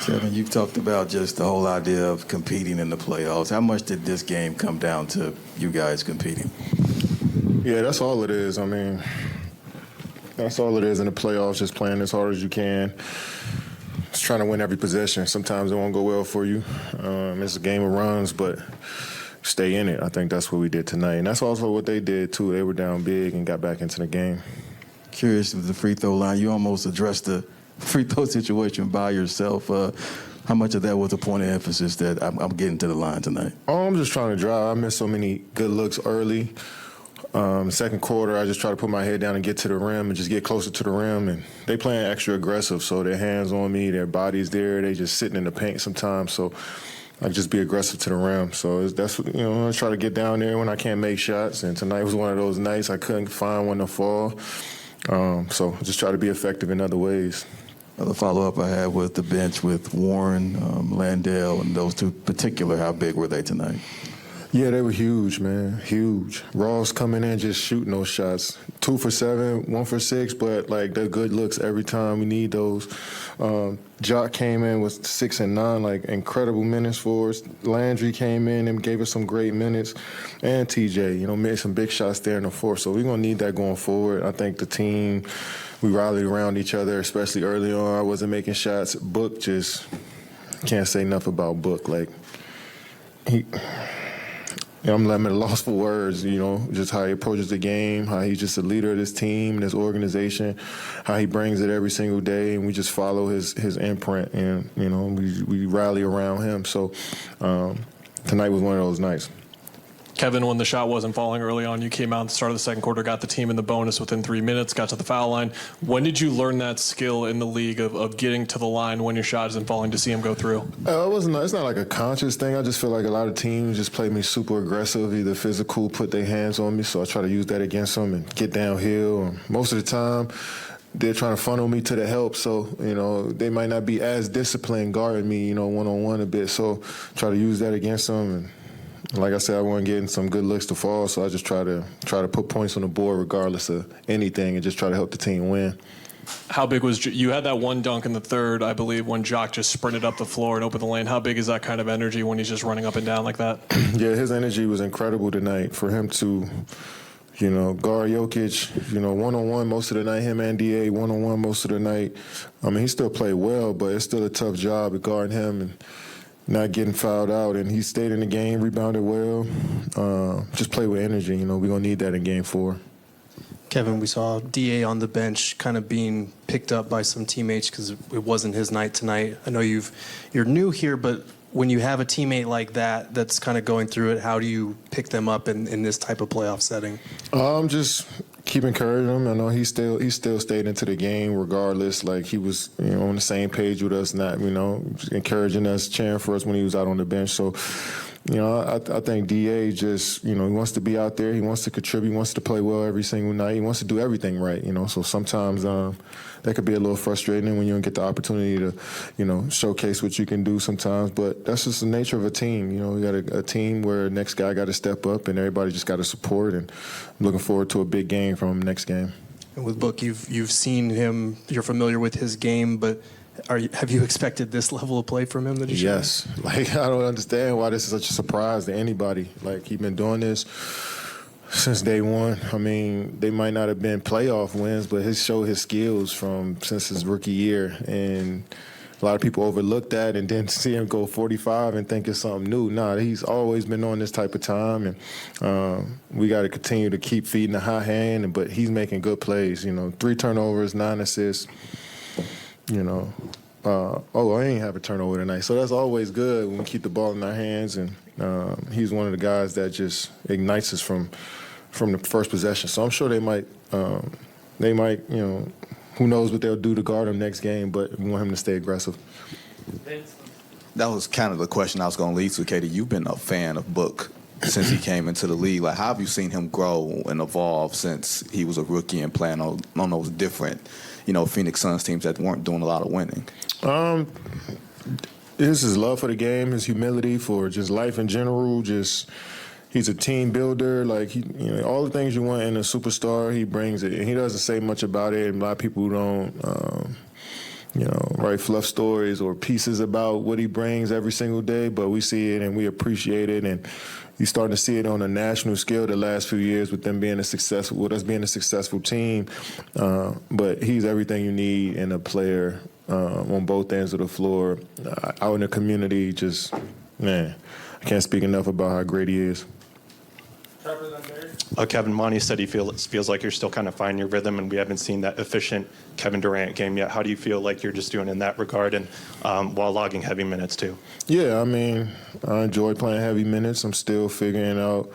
Kevin, you've talked about just the whole idea of competing in the playoffs. How much did this game come down to you guys competing? Yeah, that's all it is. I mean, that's all it is in the playoffs, just playing as hard as you can. Just trying to win every possession. Sometimes it won't go well for you. It's a game of runs, but stay in it. I think that's what we did tonight. And that's also what they did, too. They were down big and got back into the game. Curious with the free throw line. You almost addressed the free throw situation by yourself. How much of that was a point of emphasis that I'm getting to the line tonight? Oh, I'm just trying to drive. I missed so many good looks early. Second quarter, I just try to put my head down and get to the rim and just get closer to the rim. And they playing extra aggressive, so their hands on me, their body's there. They just sitting in the paint sometimes, so I just be aggressive to the rim. So that's what, I try to get down there when I can't make shots. And tonight was one of those nights I couldn't find one to fall. So just try to be effective in other ways. The follow-up I had with the bench with Warren, Landale, and those two particular, how big were they tonight? Yeah, they were huge, man, huge. Ross coming in just shooting those shots. 2 for 7, 1 for 6, but, like, they're good looks every time. We need those. Jock came in with 6 and 9, like, incredible minutes for us. Landry came in and gave us some great minutes. And TJ, made some big shots there in the fourth. So we're going to need that going forward. I think the team, we rallied around each other, especially early on. I wasn't making shots. Book just can't say enough about Book. Like, I'm at a loss for words, just how he approaches the game, how he's just a leader of this team, this organization, how he brings it every single day, and we just follow his imprint, and, we rally around him. So tonight was one of those nights. Kevin, when the shot wasn't falling early on, you came out at the start of the second quarter, got the team in the bonus within 3 minutes, got to the foul line. When did you learn that skill in the league of getting to the line when your shot isn't falling to see him go through? It's not like a conscious thing. I just feel like a lot of teams just play me super aggressive, either physical, put their hands on me, so I try to use that against them and get downhill. Most of the time, they're trying to funnel me to the help, so, they might not be as disciplined guarding me, one-on-one a bit, so try to use that against them. And like I said, I wasn't getting some good looks to fall, so I just try to put points on the board regardless of anything and just try to help the team win. How big was you had that one dunk in the third, I believe, when Jock just sprinted up the floor and opened the lane. How big is that kind of energy when he's just running up and down like that? Yeah, his energy was incredible tonight. For him to, guard Jokic, one-on-one most of the night, him and DA one-on-one most of the night. I mean, he still played well, but it's still a tough job at guarding him and not getting fouled out, and he stayed in the game, rebounded well, just play with energy. We're going to need that in Game 4. Kevin, we saw DA on the bench kind of being picked up by some teammates because it wasn't his night tonight. I know you're new here, but when you have a teammate like that that's kind of going through it, how do you pick them up in this type of playoff setting? Just keep encouraging him. I know he still stayed into the game regardless. Like, he was, on the same page with us, not, encouraging us, cheering for us when he was out on the bench. So, I think DA just, he wants to be out there. He wants to contribute. He wants to play well every single night. He wants to do everything right, So sometimes that could be a little frustrating when you don't get the opportunity to, showcase what you can do sometimes. But that's just the nature of a team. We got a team where the next guy got to step up and everybody just got to support. And I'm looking forward to a big game from him next game. And with Book, you've seen him. You're familiar with his game, but have you expected this level of play from him that he's Yes. Like, I don't understand why this is such a surprise to anybody. Like, he's been doing this since day one. I mean, they might not have been playoff wins, but he's showed his skills since his rookie year. And a lot of people overlook that and then see him go 45 and think it's something new. Nah, he's always been on this type of time, and we got to continue to keep feeding the hot hand, but he's making good plays. 3 turnovers, 9 assists. I ain't have a turnover tonight. So that's always good when we keep the ball in our hands. And he's one of the guys that just ignites us from the first possession. So I'm sure they might, who knows what they'll do to guard him next game, but we want him to stay aggressive. That was kind of the question I was going to lead to, Katie. You've been a fan of Book since he came into the league. Like, how have you seen him grow and evolve since he was a rookie and playing on those different Phoenix Suns teams that weren't doing a lot of winning? It's his love for the game, his humility for just life in general. Just, he's a team builder. Like, all the things you want in a superstar, he brings it. And he doesn't say much about it. And a lot of people don't write fluff stories or pieces about what he brings every single day, but we see it and we appreciate it. And you're starting to see it on a national scale the last few years with them being with us being a successful team. But he's everything you need in a player on both ends of the floor. Out in the community, I can't speak enough about how great he is. Kevin, Monty said he feels like you're still kind of finding your rhythm, and we haven't seen that efficient Kevin Durant game yet. How do you feel like you're just doing in that regard, and while logging heavy minutes too? Yeah, I enjoy playing heavy minutes. I'm still figuring out.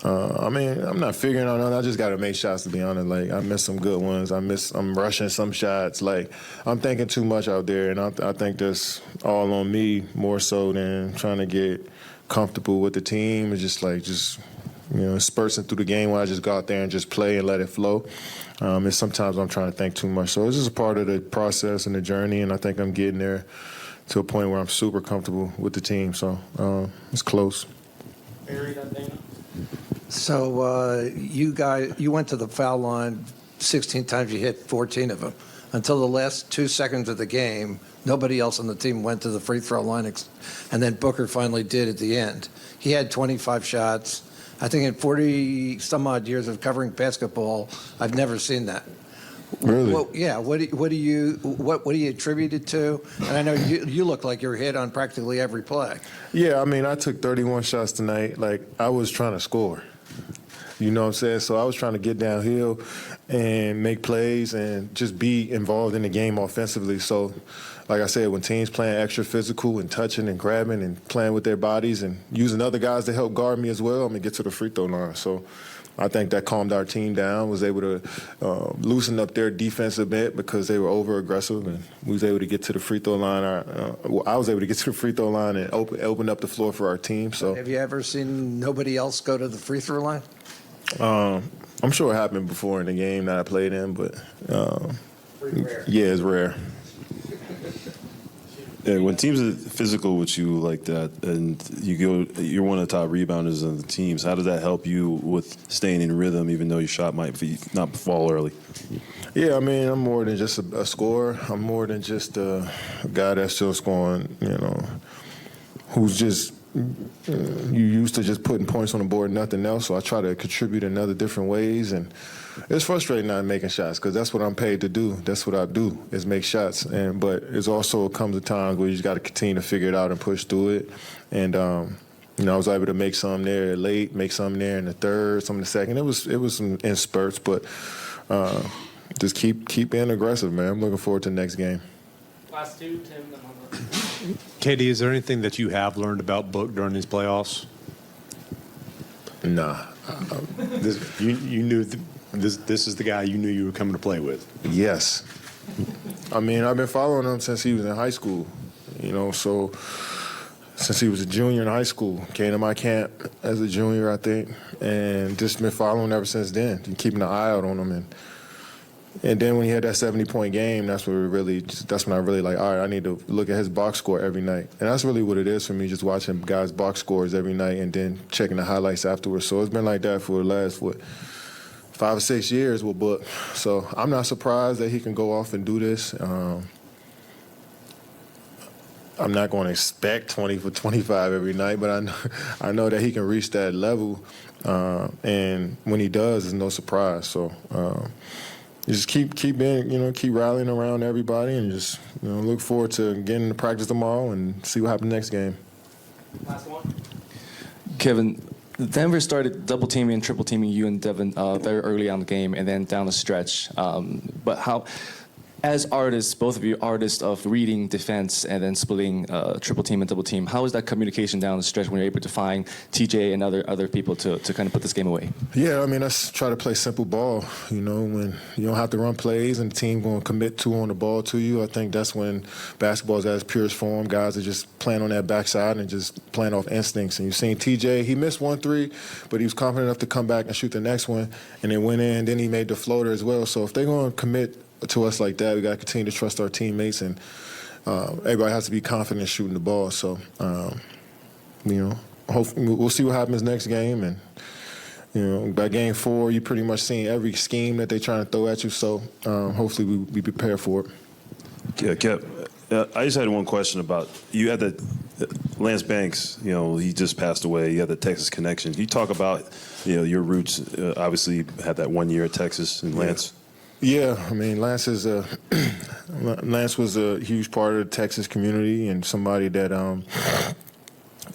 I'm not figuring out nothing. I just got to make shots, to be honest. Like, I miss some good ones. I'm rushing some shots. Like, I'm thinking too much out there, and I think that's all on me more so than trying to get comfortable with the team. It's just spurting through the game where I just go out there and just play and let it flow. And sometimes I'm trying to think too much. So it's just a part of the process and the journey, and I think I'm getting there to a point where I'm super comfortable with the team. So it's close. So you went to the foul line 16 times, you hit 14 of them. Until the last 2 seconds of the game, nobody else on the team went to the free throw line, and then Booker finally did at the end. He had 25 shots. I think in 40-some-odd years of covering basketball, I've never seen that. Really? Well, yeah. What do you attribute it to? And I know you look like you're hit on practically every play. Yeah, I took 31 shots tonight. Like, I was trying to score. You know what I'm saying? So I was trying to get downhill and make plays and just be involved in the game offensively. So, like I said, when teams playing extra physical and touching and grabbing and playing with their bodies and using other guys to help guard me as well, I'm going to get to the free throw line. So I think that calmed our team down, was able to loosen up their defense a bit because they were over-aggressive, and we was able to get to the free throw line. I was able to get to the free throw line and open up the floor for our team. So, have you ever seen nobody else go to the free throw line? I'm sure it happened before in the game that I played in, but yeah, it's rare. Yeah, when teams are physical with you like that, and you're one of the top rebounders of the teams. How does that help you with staying in rhythm, even though your shot might not fall early? Yeah, I'm more than just a scorer. I'm more than just a guy that's still scoring. Who's just you used to just putting points on the board, nothing else. So I try to contribute in other different ways, and it's frustrating not making shots because that's what I'm paid to do. That's what I do, is make shots. But it's also comes a time where you just got to continue to figure it out and push through it. And I was able to make some there late, make some there in the third, some in the second. It was in spurts, but just keep being aggressive, man. I'm looking forward to the next game. Last two, Tim. Katie, is there anything that you have learned about Book during these playoffs? Nah. You knew this is the guy you knew you were coming to play with. Yes. I've been following him since he was in high school, so since he was a junior in high school. Came to my camp as a junior, I think, and just been following ever since then, and keeping an eye out on him. And then when he had that 70-point game, that's when I really like, all right, I need to look at his box score every night. And that's really what it is for me, just watching guys' box scores every night and then checking the highlights afterwards. So it's been like that for the last, 5 or 6 years with Book. So I'm not surprised that he can go off and do this. I'm not going to expect 20 for 25 every night, but I know that he can reach that level. And when he does, it's no surprise. So you just keep being, keep rallying around everybody, and just look forward to getting to practice tomorrow and see what happens next game. Last one. Kevin, Denver started double teaming and triple teaming you and Devin very early on the game, and then down the stretch. But how, as artists, both of you artists of reading defense and then splitting triple team and double team, how is that communication down the stretch when you're able to find TJ and other people to kind of put this game away? Yeah, let's try to play simple ball. When you don't have to run plays and the team going to commit two on the ball to you, I think that's when basketball is at its purest form. Guys are just playing on that backside and just playing off instincts. And you've seen TJ, he missed 1 3, but he was confident enough to come back and shoot the next one, and it went in. Then he made the floater as well. So if they're going to commit to us like that, we got to continue to trust our teammates, and everybody has to be confident shooting the ball. So, hopefully we'll see what happens next game, and by game 4, you pretty much seen every scheme that they're trying to throw at you. So, hopefully we prepare for it. Yeah, Kev, I just had one question about you had the Lance Banks. You know, he just passed away. You had the Texas connection. Can you talk about your roots? Obviously, you had that 1 year at Texas and Lance. Yeah, I mean, Lance was a huge part of the Texas community and somebody that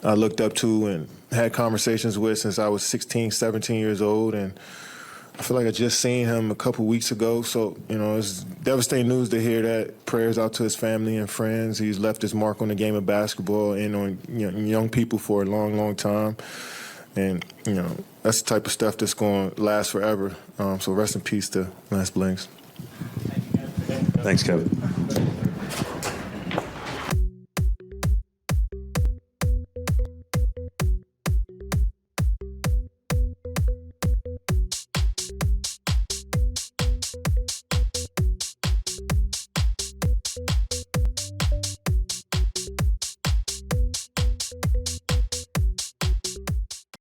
I looked up to and had conversations with since I was 16, 17 years old. And I feel like I just seen him a couple weeks ago. So, it's devastating news to hear that. Prayers out to his family and friends. He's left his mark on the game of basketball and on young people for a long, long time. And, that's the type of stuff that's going to last forever. So rest in peace to Lance Blanks. Thanks, Kevin.